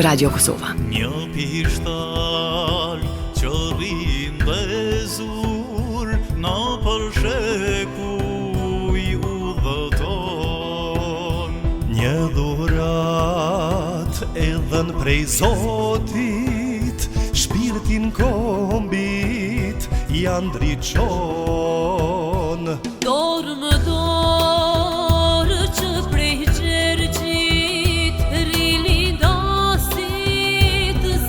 Radio Kosova. Një pishtar që rindezur në përshekuj udhëton. Një dhurat edhen prej Zotit, shpirtin kombit janë ndriçon. Dorë më dorë që prej qerqit rilindasit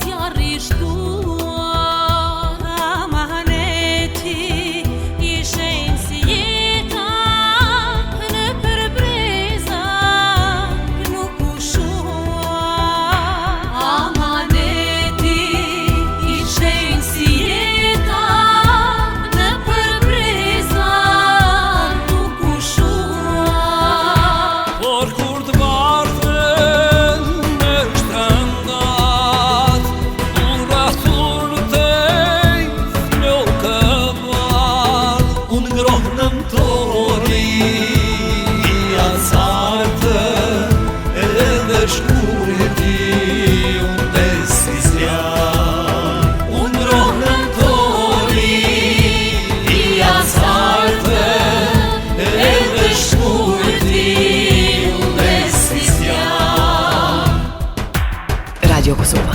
zjarri shtuan. Amaneti i shenjë si jeta në përbreza nuk u shuan. Amaneti i shenjë si jeta në përbreza nuk u shuan. Por kur të bardhen në shtrendat, unë rathur të flokë bardh. Unë ngrohnëm tori i azartë, edhe shkurti unë desi zjarë. Unë ngrohnëm tori i azartë, edhe shkurti unë desi zjarë. Radio Kosova.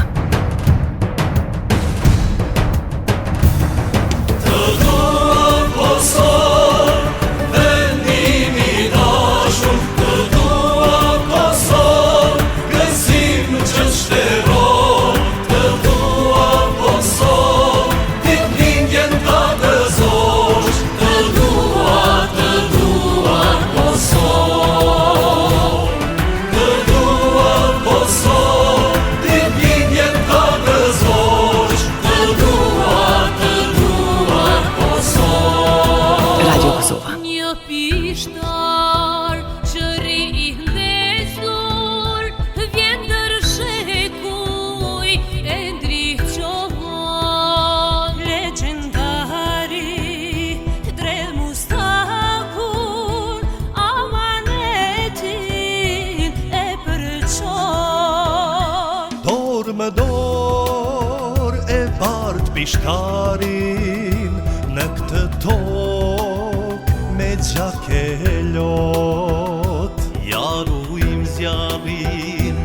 Të dua Kosovë, vendimi i dashur. Të dua Kosovë, gëzim që shteron. Të dua Kosovë, ditëlindjen ta gëzosh. Të dua Kosovë. Të dua Kosovë, ditëlindjen ta gëzosh. Të dua Kosovë. Radio Kosova. Një pishtar që rindezur vjen ndërshekuj e ndriçon. Legjendari Drejt Mustakun amanetin e përçon. Dorë më dorë e bart pishtarin në këtë tokë me gjakelot. Ja rujm zjarrin,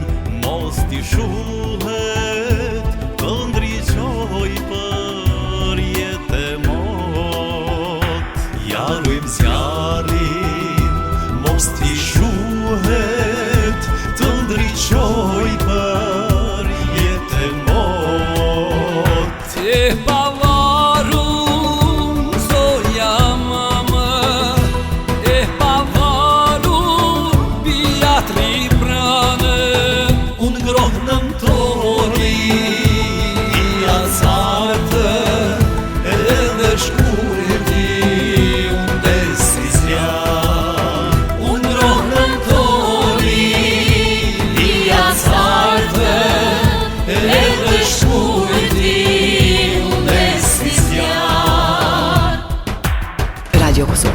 mos t'i shuhet, të ndriçoj për jetë e mot. Ja rujm zjarrin, mos t'i shuhet, të ndriçoj për jetë e mot. Ti pavarun, zoja mamë, e pavarun, pijatri pranën. Unë ngrohnëm tori i azartë, edhe shkurti unë desi zjarë. Unë ngrohnëm tori i azartë, edhe shkurti unë desi zjarë. Radio Kosova.